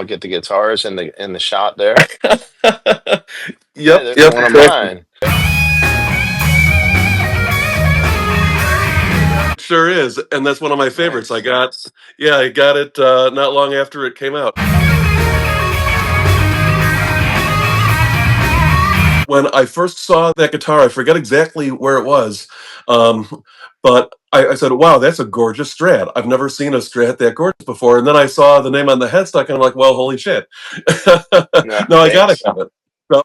I'll get the guitars in the shot there. Hey, Yep, there's yep, one of exactly. mine. Sure is, and that's one of my favorites. Nice. I got it not long after it came out. When I first saw that guitar, I forget exactly where it was, but I said, "Wow, that's a gorgeous Strat. I've never seen a Strat that gorgeous before." And then I saw the name on the headstock, and I'm like, "Well, holy shit!" No, No, I gotta thanks. have it. So,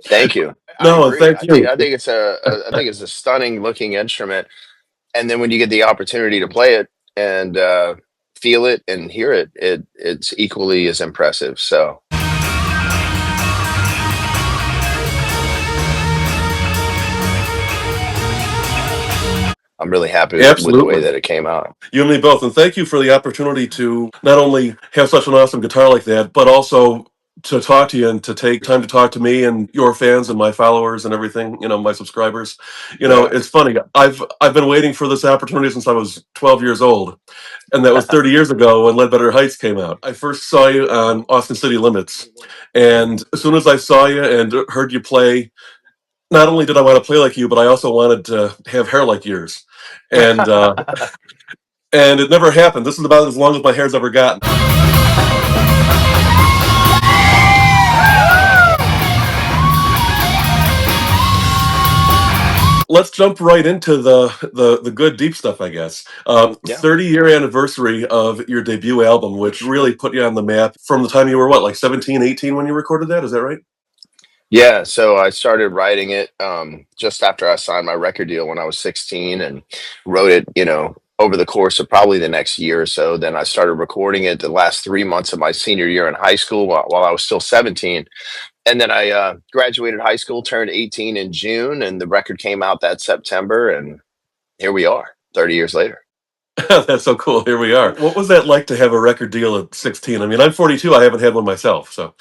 Thank you. I no, and agree. thank you. I think it's I think it's a stunning looking instrument. And then when you get the opportunity to play it and feel it and hear it, it's equally as impressive. So I'm really happy with the way Absolutely. that it came out. You and me both. And thank you for the opportunity to not only have such an awesome guitar like that, but also to talk to you and to take time to talk to me and your fans and my followers and everything, my subscribers. Yeah. It's funny. I've been waiting for this opportunity since I was 12 years old. And that was 30 years ago when Ledbetter Heights came out. I first saw you on Austin City Limits. And as soon as I saw you and heard you play, not only did I want to play like you, but I also wanted to have hair like yours. And and it never happened. This is about as long as my hair's ever gotten. Let's jump right into the good deep stuff, I guess. Yeah. 30-year anniversary of your debut album, which really put you on the map from the time you were what, like 17, 18 when you recorded that? Is that right? Yeah, so I started writing it just after I signed my record deal when I was 16 and wrote it, over the course of probably the next year or so. Then I started recording it the last 3 months of my senior year in high school while I was still 17. And then I graduated high school, turned 18 in June, and the record came out that September. And here we are, 30 years later. That's so cool. Here we are. What was that like to have a record deal at 16? I mean, I'm 42. I haven't had one myself. So,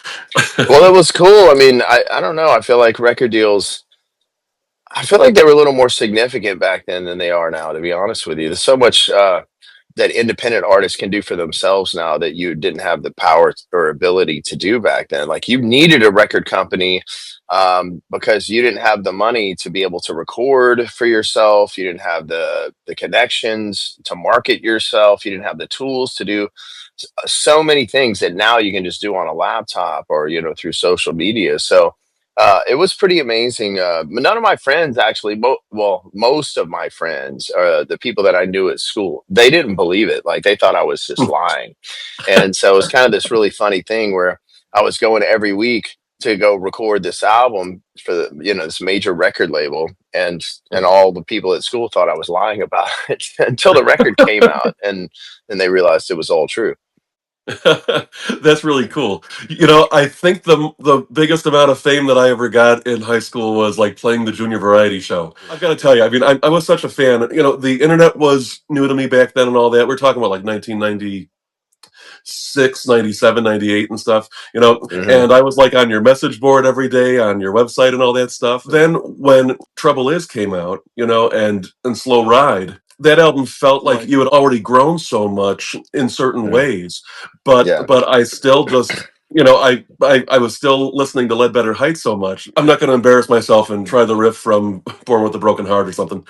Well, it was cool. I mean, I don't know. I feel like record deals, I feel like they were a little more significant back then than they are now, to be honest with you. There's so much that independent artists can do for themselves now that you didn't have the power or ability to do back then. Like you needed a record company because you didn't have the money to be able to record for yourself. You didn't have the connections to market yourself. You didn't have the tools to do so many things that now you can just do on a laptop or through social media. So it was pretty amazing. But none of my friends actually, most of my friends, the people that I knew at school, they didn't believe it. Like they thought I was just lying. And so it was kind of this really funny thing where I was going every week to go record this album for this major record label, and all the people at school thought I was lying about it until the record came out, and then they realized it was all true. that's really cool. I think the biggest amount of fame that I ever got in high school was like playing the junior variety show. I've got to tell you, I mean, I was such a fan. The internet was new to me back then and all that. We're talking about like 1996, 97, 98, and stuff, Hmm. and I was like on your message board every day on your website and all that stuff. Then when Trouble Is came out, and Slow Ride, that album felt like you had already grown so much in certain ways, but Yeah. I still just I was still listening to Ledbetter Heights so much. I'm not going to embarrass myself and try the riff from Born with a Broken Heart or something.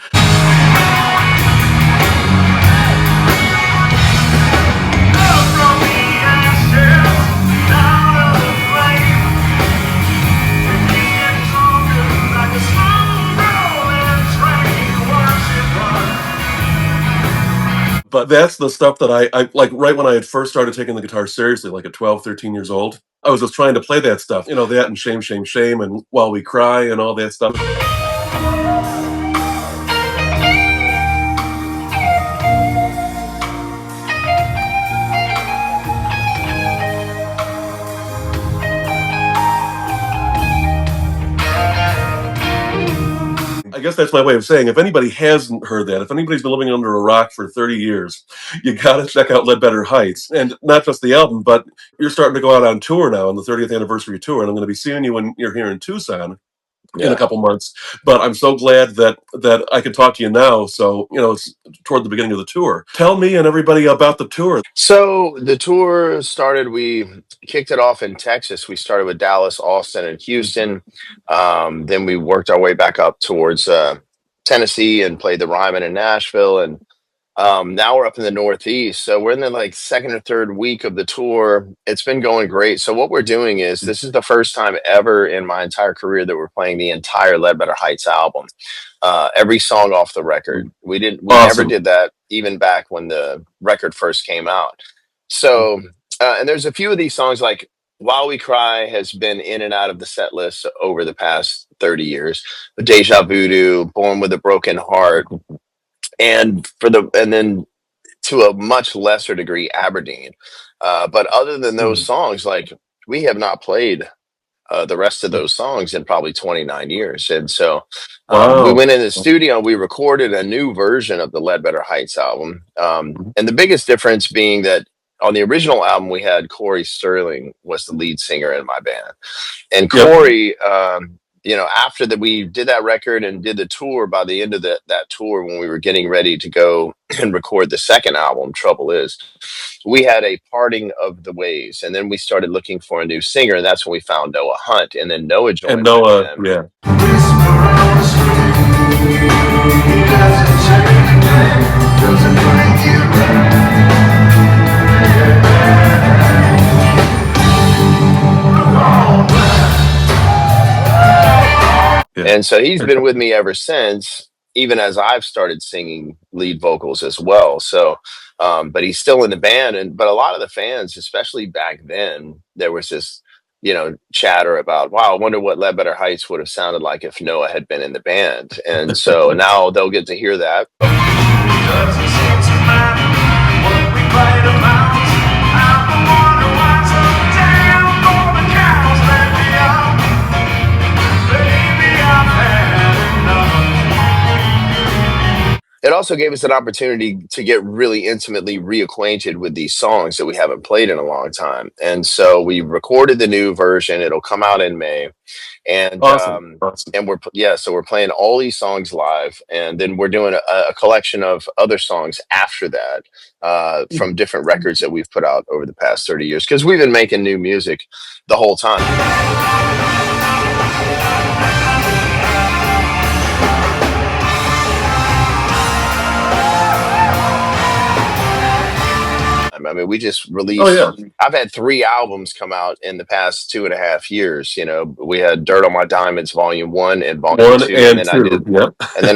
But that's the stuff that I like right when I had first started taking the guitar seriously, like at 12, 13 years old. I was just trying to play that stuff, that and Shame, Shame, Shame and While We Cry and all that stuff. I guess that's my way of saying if anybody hasn't heard that, if anybody's been living under a rock for 30 years, you got to check out Ledbetter Heights. And not just the album, but you're starting to go out on tour now on the 30th anniversary tour. And I'm going to be seeing you when you're here in Tucson. in a Yeah. couple months. But I'm so glad that I could talk to you now. So it's toward the beginning of the tour. Tell me and everybody about the tour. So the tour started, we kicked it off in Texas. We started with Dallas, Austin, and Houston. Then we worked our way back up towards Tennessee and played the Ryman in Nashville. And now we're up in the Northeast. So we're in the like second or third week of the tour. It's been going great. So what we're doing is, this is the first time ever in my entire career that we're playing the entire Ledbetter Heights album, every song off the record. We never Awesome. did that even back when the record first came out. So, and there's a few of these songs like While We Cry has been in and out of the set list over the past 30 years. Deja Voodoo, Born with a Broken Heart, and then to a much lesser degree Aberdeen. But other than those songs, like, we have not played the rest of those songs in probably 29 years. And so we Wow. went in the studio, we recorded a new version of the Ledbetter Heights album. And the biggest difference being that on the original album, we had Corey Sterling was the lead singer in my band. And Yep. Corey, after that, we did that record and did the tour. By the end of that tour, when we were getting ready to go and record the second album, Trouble Is, we had a parting of the ways. And then we started looking for a new singer. And that's when we found Noah Hunt. And then Noah And joined my Noah, band. yeah. Yeah. And so he's been with me ever since, even as I've started singing lead vocals as well. So, but he's still in the band. But a lot of the fans, especially back then, there was this, chatter about, wow, I wonder what Ledbetter Heights would have sounded like if Noah had been in the band. And so now they'll get to hear that. It also gave us an opportunity to get really intimately reacquainted with these songs that we haven't played in a long time. And so we recorded the new version. It'll come out in May. And Awesome. Awesome. so we're playing all these songs live, and then we're doing a collection of other songs after that, from different records that we've put out over the past 30 years, because we've been making new music the whole time. I mean, we just Oh released. yeah. I've had 3 albums come out in the past 2.5 years. We had Dirt on My Diamonds, Volume 1 and Volume One 2, and and then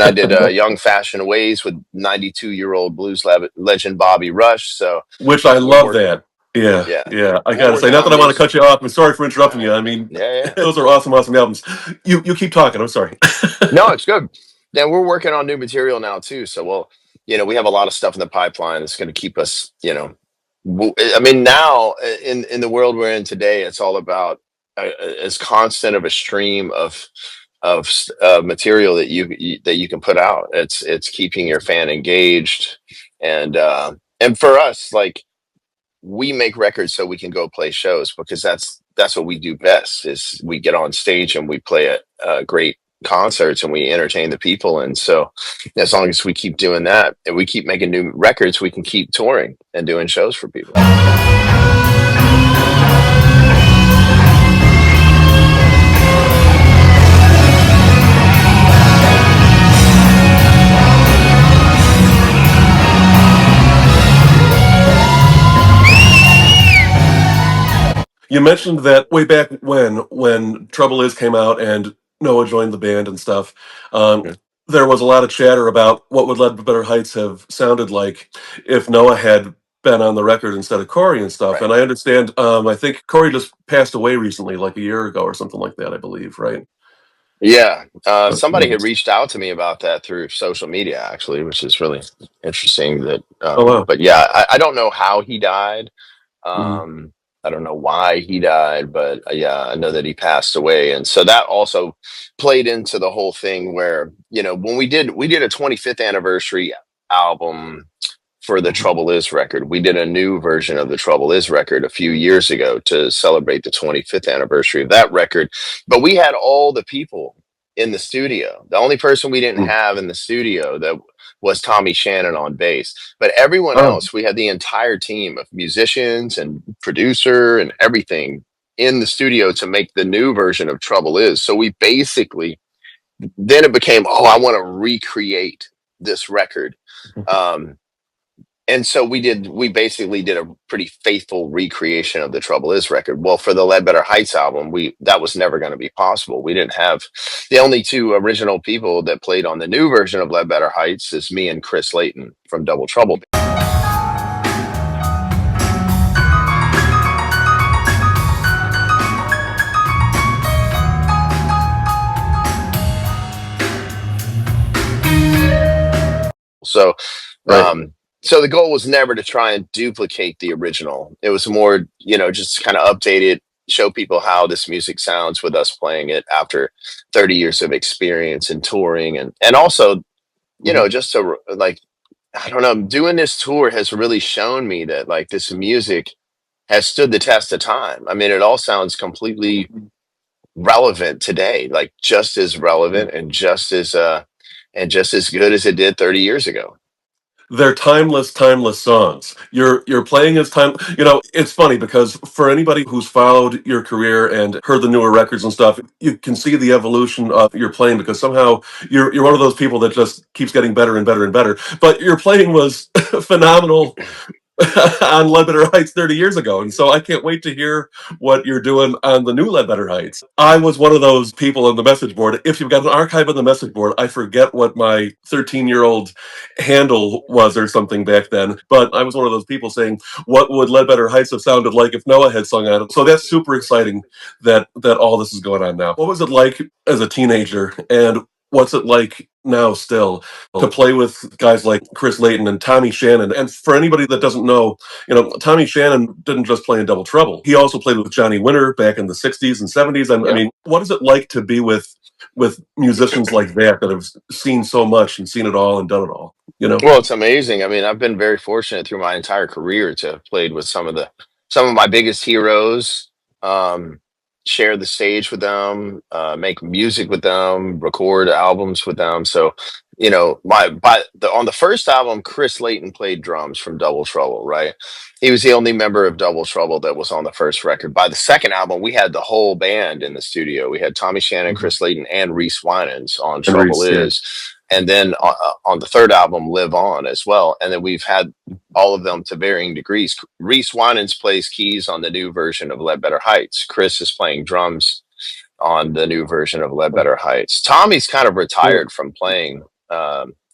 I two. did, Yep. Young Fashioned Ways with 92-year-old blues legend Bobby Rush. So Which I we're love work, that. Yeah, yeah, yeah. I we're gotta say, working not that on I want to music. cut you off. I'm sorry for interrupting you. I mean, Yeah, yeah. those are awesome, awesome albums. You keep talking. I'm sorry. No, it's good. Then we're working on new material now too. So we have a lot of stuff in the pipeline that's going to keep us, I mean, now in the world we're in today, it's all about as constant of a stream of material that you can put out. It's keeping your fan engaged, and for us, like, we make records so we can go play shows, because that's what we do best. Is we get on stage and we play at great concerts and we entertain the people. And so as long as we keep doing that and we keep making new records, we can keep touring and doing shows for people. You mentioned that way back when Trouble Is came out and Noah joined the band and stuff. Um, Mhm. there was a lot of chatter about what would Ledbetter Heights have sounded like if Noah had been on the record instead of Corey and stuff. Right. And I understand. I think Corey just passed away recently, like a year ago or something like that. I believe, right? Yeah. Somebody Oh had reached out to me about that through social media, actually, which is really interesting. wow. But yeah, I don't know how he died. Mhm. Um, I don't know why he died, but yeah, I know that he passed away, and so that also played into the whole thing. Where when we did a 25th anniversary album for the Trouble Is record. We did a new version of the Trouble Is record a few years ago to celebrate the 25th anniversary of that record. But we had all the people in the studio. The only person we didn't Mm. have in the studio that was Tommy Shannon on bass. But everyone Oh, else, we had the entire team of musicians and producer and everything in the studio to make the new version of Trouble Is. So we basically, then it became, oh, I want to recreate this record. Um, and so we basically did a pretty faithful recreation of the Trouble Is record. Well, for the Ledbetter Heights album, that was never going to be possible. We didn't have the only two original people that played on the new version of Ledbetter Heights is me and Chris Layton from Double Trouble. So right. um so the goal was never to try and duplicate the original. It was more, just kind of update it, show people how this music sounds with us playing it after 30 years of experience in touring, and also, Mhm. just to like, I don't know, doing this tour has really shown me that like this music has stood the test of time. I mean, it all sounds completely relevant today, like just as relevant and just as good as it did 30 years ago. They're timeless, timeless songs. You're playing as time. It's funny because for anybody who's followed your career and heard the newer records and stuff, you can see the evolution of your playing because somehow you're one of those people that just keeps getting better and better and better. But your playing was phenomenal on Ledbetter Heights 30 years ago. And so I can't wait to hear what you're doing on the new Ledbetter Heights. I was one of those people on the message board. If you've got an archive on the message board, I forget what my 13-year-old handle was or something back then, but I was one of those people saying, what would Ledbetter Heights have sounded like if Noah had sung on it? So that's super exciting that all this is going on now. What was it like as a teenager, and what's it like now still to play with guys like Chris Layton and Tommy Shannon? And for anybody that doesn't know, Tommy Shannon didn't just play in Double Trouble. He also played with Johnny Winter back in the 60s and 70s. And I Yeah. mean, what is it like to be with musicians like that have seen so much and seen it all and done it all, you know? Well, it's amazing. I mean, I've been very fortunate through my entire career to have played with some of my biggest heroes, um, share the stage with them, make music with them, record albums with them. So, on the first album, Chris Layton played drums from Double Trouble, right? He was the only member of Double Trouble that was on the first record. By the second album, we had the whole band in the studio. We had Tommy Shannon, Mhm. Chris Layton, and Reese Wynans on And Trouble Reese, yeah. Is, and then on the third album, Live On as well. And then we've had all of them to varying degrees. Reese Winans plays keys on the new version of Ledbetter Heights. Chris is playing drums on the new version of Ledbetter Heights. Tommy's kind of retired from playing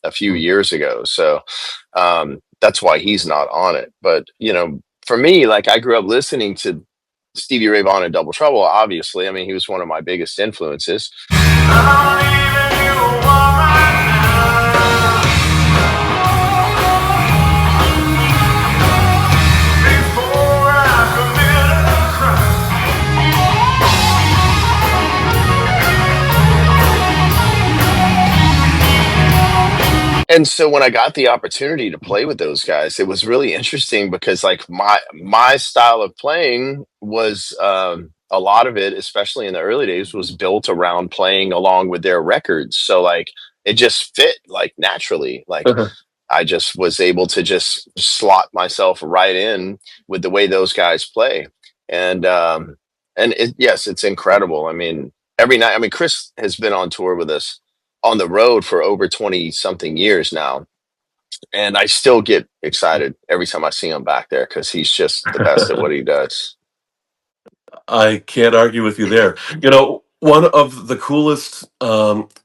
a few years ago, so that's why he's not on it. But for me, like I grew up listening to Stevie Ray Vaughan and Double Trouble. Obviously, I mean he was one of my biggest influences. And so when I got the opportunity to play with those guys, it was really interesting because like my style of playing was a lot of it, especially in the early days, was built around playing along with their records. So like it just fit like naturally. Like Uh-huh. I just was able to just slot myself right in with the way those guys play. And yes, it's incredible. I mean, every night, I mean, Chris has been on tour with us on the road for over 20 something years now. And I still get excited every time I see him back there because he's just the best at what he does. I can't argue with you there. One of the coolest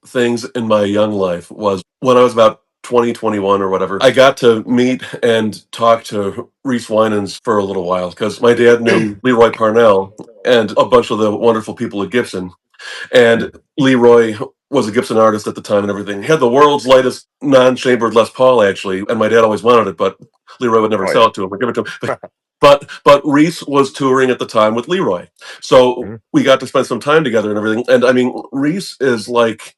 things in my young life was when I was about 20, 21 or whatever. I got to meet and talk to Reese Wynans for a little while because my dad knew Leroy Parnell and a bunch of the wonderful people at Gibson. And Leroy was a Gibson artist at the time and everything. He had the world's lightest non-chambered Les Paul, actually, and my dad always wanted it, but Leroy would never Oh, sell it to him or give it to him. But Reese was touring at the time with Leroy, so yeah. we got to spend some time together and everything. And I mean, Reese is like,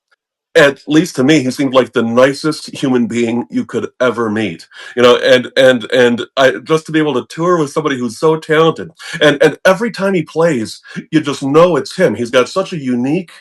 at least to me, he seemed like the nicest human being you could ever meet. And I just to be able to tour with somebody who's so talented, and every time he plays, you just know it's him. He's got such a unique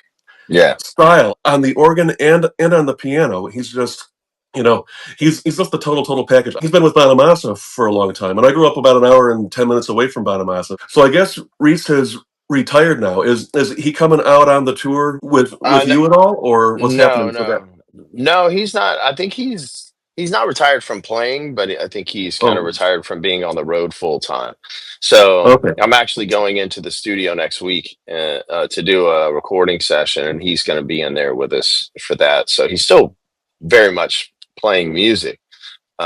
Yeah. style on the organ and on the piano. He's just, you know, he's just the total package. He's been with Bonamassa for a long time, and I grew up about an hour and 10 minutes away from Bonamassa. So I guess Reese has retired now. Is he coming out on the tour with Uh, you at all, or what's No, happening for that? no, no. He's not. I think he's not retired from playing, but I think he's kind of Oh, retired from being on the road full time. So okay. I'm actually going into the studio next week to do a recording session, and he's going to be in there with us for that. So he's still very much playing music.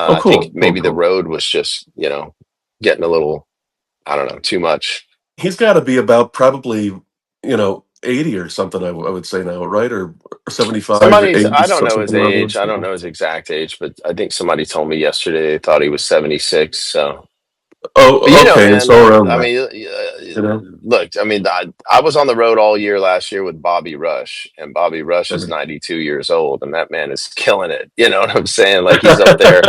Oh, I think cool. Cool. maybe the Cool. road was just getting a little, I don't know, too much. He's got to be about probably 80 or something. I would say now, right? Or 75 or Somebody's, 80, I don't know his something around age. those. I don't know his exact age, but I think somebody told me yesterday they thought he was 76. So, but Oh, okay, and man, so around I that, mean, you know. look, I mean, I was on the road all year last year with Bobby Rush, and Bobby Rush is 92 years old, and that man is killing it. You know what I'm saying? Like he's up there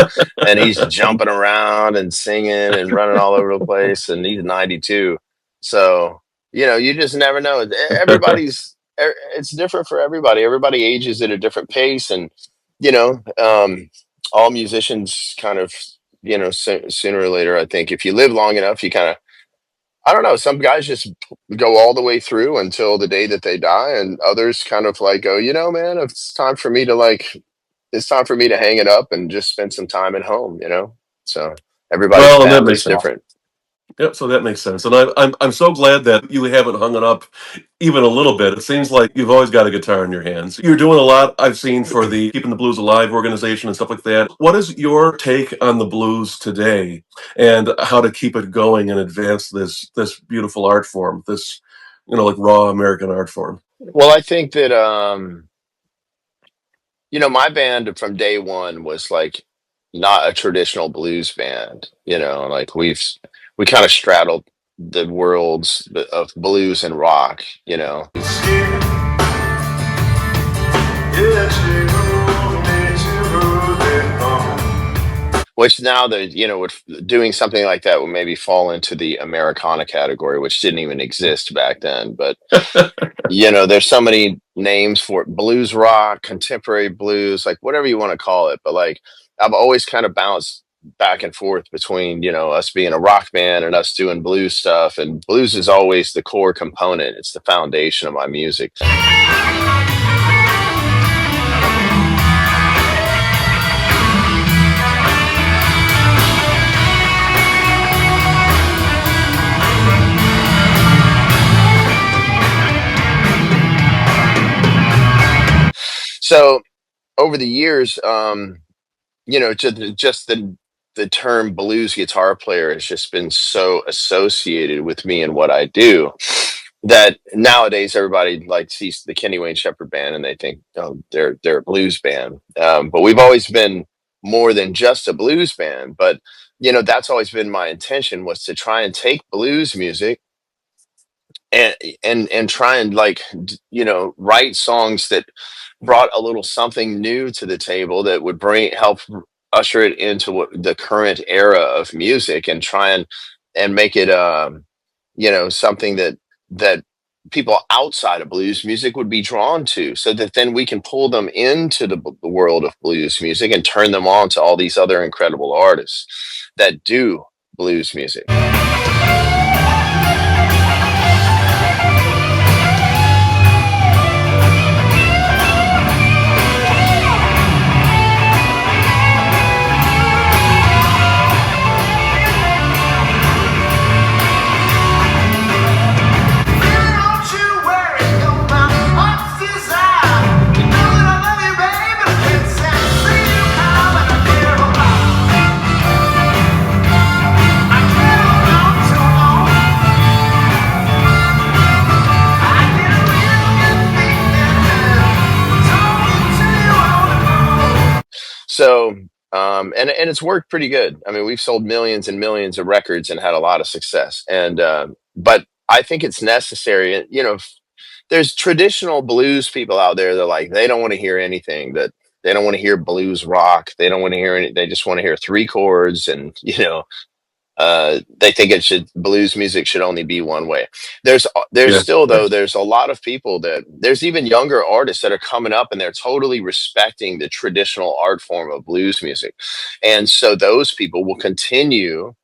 and he's jumping around and singing and running all over the place, and he's 92. So, you just never know. It's different for everybody. Everybody ages at a different pace, and you know, um, all musicians kind of sooner or later, I think if you live long enough, you kind of, I don't know, some guys just go all the way through until the day that they die, and others kind of like go, man, it's time for me to hang it up and just spend some time at home. So everybody's Well, and that path makes is sense. different. Yep, so that makes sense. And I'm so glad that you haven't hung it up even a little bit. It seems like you've always got a guitar in your hands. You're doing a lot, I've seen, for the Keeping the Blues Alive organization and stuff like that. What is your take on the blues today, and how to keep it going and advance this beautiful art form, this like raw American art form? Well, I think that my band from day one was like not a traditional blues band. Like we kind of straddled the worlds of blues and rock. Which now that with doing something like that would maybe fall into the Americana category, which didn't even exist back then. But there's so many names for it: blues rock, contemporary blues, like whatever you want to call it. But like I've always kind of bounced back and forth between us being a rock band and us doing blues stuff, and blues is always the core component. It's the foundation of my music. So over the years, just the term blues guitar player has just been so associated with me and what I do that nowadays everybody like sees the Kenny Wayne Shepherd band and they think, oh, they're a blues band. But we've always been more than just a blues band. But that's always been my intention, was to try and take blues music and try and like write songs that brought a little something new to the table that would help usher it into the current era of music, and try and make it something that people outside of blues music would be drawn to, so that then we can pull them into the world of blues music and turn them on to all these other incredible artists that do blues music. So, and it's worked pretty good. I mean, we've sold millions and millions of records and had a lot of success. And but I think it's necessary. And there's traditional blues people out there that like they don't want to hear anything that they don't want to hear blues rock. They don't want to hear any. They just want to hear three chords and They think it should blues music should only be one way. There's Yeah. still though there's a lot of people that there's even younger artists that are coming up and they're totally respecting the traditional art form of blues music, and so those people will continue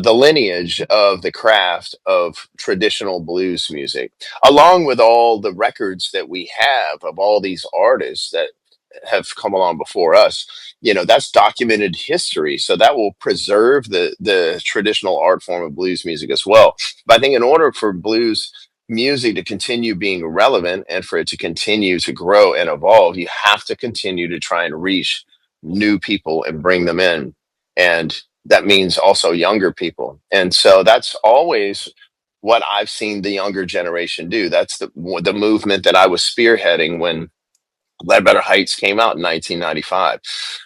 the lineage of the craft of traditional blues music, along with all the records that we have of all these artists that have come along before us. You know, that's documented history, so that will preserve the traditional art form of blues music as well. But I think in order for blues music to continue being relevant and for it to continue to grow and evolve, you have to continue to try and reach new people and bring them in. And that means also younger people. And so that's always what I've seen the younger generation do. That's the movement that I was spearheading when Ledbetter Heights came out in 1995,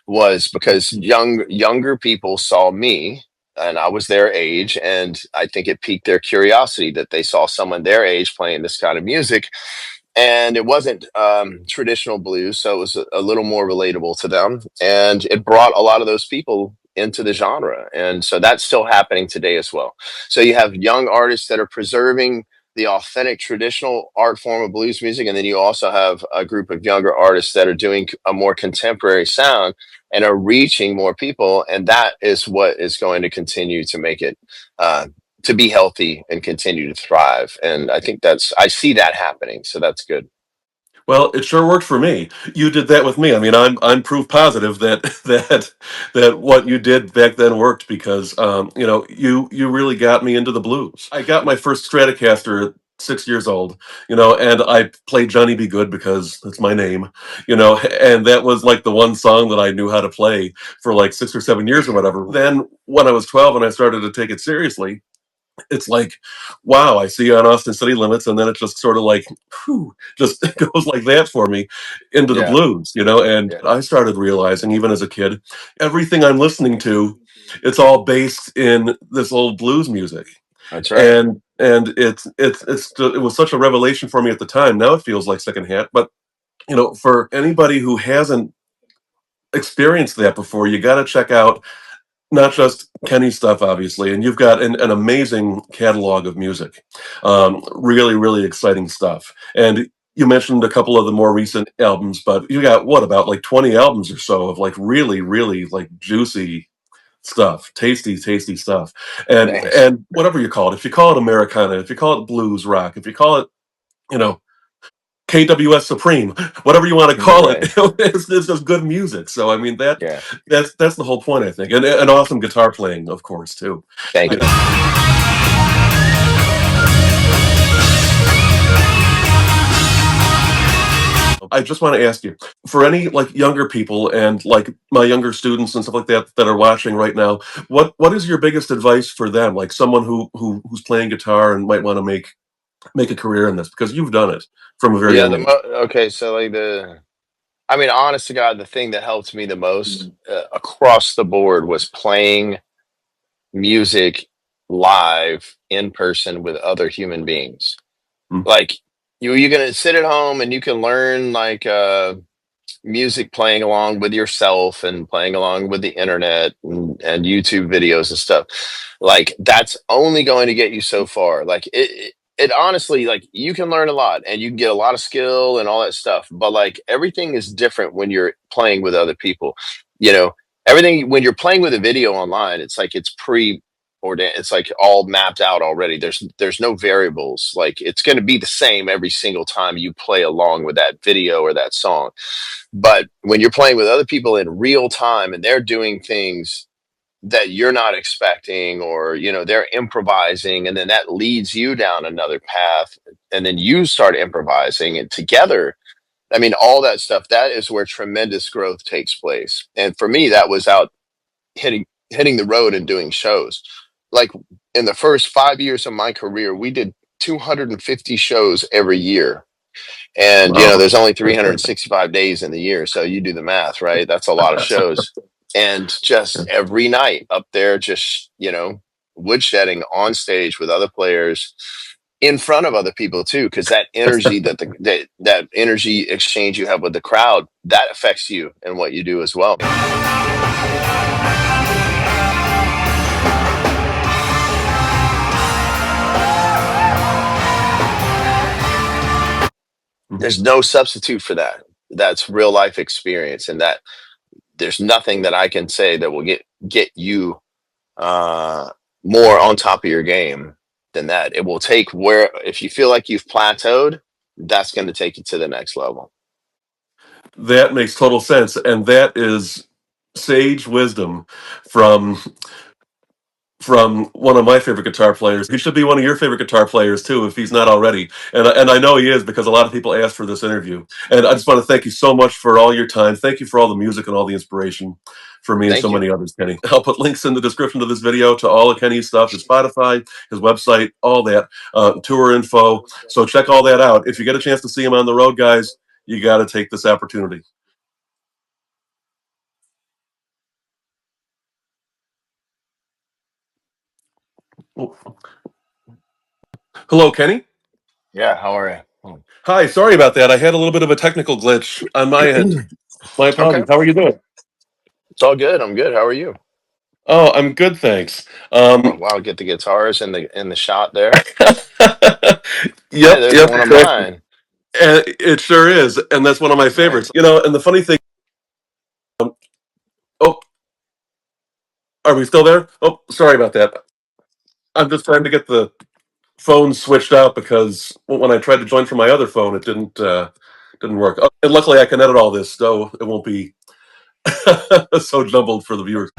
was because younger people saw me and I was their age, and I think it piqued their curiosity that they saw someone their age playing this kind of music, and it wasn't traditional blues, so it was a little more relatable to them, and it brought a lot of those people into the genre, and so that's still happening today as well. So you have young artists that are preserving the authentic traditional art form of blues music, and then you also have a group of younger artists that are doing a more contemporary sound and are reaching more people, and that is what is going to continue to make it to be healthy and continue to thrive. And I think I see that happening. So that's good. Well, it sure worked for me. You did that with me. I mean, I'm proof positive that that what you did back then worked because you really got me into the blues. I got my first Stratocaster at 6 years old, and I played Johnny Be Good because that's my name, and that was like the one song that I knew how to play for like 6 or 7 years or whatever. Then when I was 12 and I started to take it seriously, it's like, wow, I see you on Austin City Limits, and then it just sort of like, whew, just goes like that for me into the Yeah. blues, and Yeah. I started realizing, even as a kid, everything I'm listening to, it's all based in this old blues music, That's right. and it was such a revelation for me at the time. Now it feels like secondhand, but for anybody who hasn't experienced that before, you got to check out not just Kenny's stuff, obviously, and you've got an amazing catalog of music. Really, really exciting stuff. And you mentioned a couple of the more recent albums, but you got what, about like 20 albums or so of like really, really like juicy stuff, tasty, tasty stuff. And Thanks. and whatever you call it, if you call it Americana, if you call it blues rock, if you call it, you know, KWS Supreme, whatever you want to call it, Right. it's just good music. So I mean Yeah. that's the whole point, I think, and an awesome guitar playing, of course, too. Thank You you. know, I just want to ask you, for any like younger people and like my younger students and stuff like that that are watching right now, what is your biggest advice for them? Like someone who's playing guitar and might want to make a career in this because you've done it from a very Yeah. young age. Okay. So, like, I mean, honest to God, the thing that helped me the most across the board was playing music live in person with other human beings. Mm. Like, you're gonna sit at home and you can learn like music playing along with yourself and playing along with the internet and YouTube videos and stuff. Like, that's only going to get you so far. Like it honestly, like, you can learn a lot and you can get a lot of skill and all that stuff, but like everything is different when you're playing with other people. You know, everything when you're playing with a video online, it's like it's pre ordained, it's like all mapped out already. There's no variables. Like, it's going to be the same every single time you play along with that video or that song. But when you're playing with other people in real time and they're doing things that you're not expecting, or they're improvising, and then that leads you down another path, and then you start improvising and together, I mean, all that stuff, that is where tremendous growth takes place. And for me, that was out hitting the road and doing shows. Like, in the first 5 years of my career, we did 250 shows every year, and Wow. there's only 365 days in the year, so you do the math, right? That's a lot of shows. And just every night up there, just woodshedding on stage with other players, in front of other people too, because that energy, that energy exchange you have with the crowd, that affects you and what you do as well. there's no substitute for that. That's real life experience, and that there's nothing that I can say that will get you uh, more on top of your game than that. It will take where if you feel like you've plateaued, that's going to take you to the next level. That makes total sense, and that is sage wisdom from one of my favorite guitar players. He should be one of your favorite guitar players too, if he's not already. And I know he is because a lot of people asked for this interview. And I just want to thank you so much for all your time. Thank you for all the music and all the inspiration for me and so Thank you. many others, Kenny. I'll put links in the description to this video to all of Kenny's stuff, his Spotify, his website, all that, tour info. So check all that out. If you get a chance to see him on the road, guys, you got to take this opportunity. Hello, Kenny. Yeah, how are you? Hi, sorry about that. I had a little bit of a technical glitch on my end. My Okay, apologies. How are you doing? it's all good. I'm good. How are you? Oh, I'm good, thanks. Oh wow, get the guitars in the shot there. Hey, Yep, there's yep, one of exactly. mine. And it sure is, and that's one of my Nice. favorites. And the funny thing. Oh, are we still there? Oh, sorry about that. I'm just trying to get the phone switched out because when I tried to join from my other phone, it didn't work. Oh, and luckily, I can edit all this, so it won't be so jumbled for the viewers.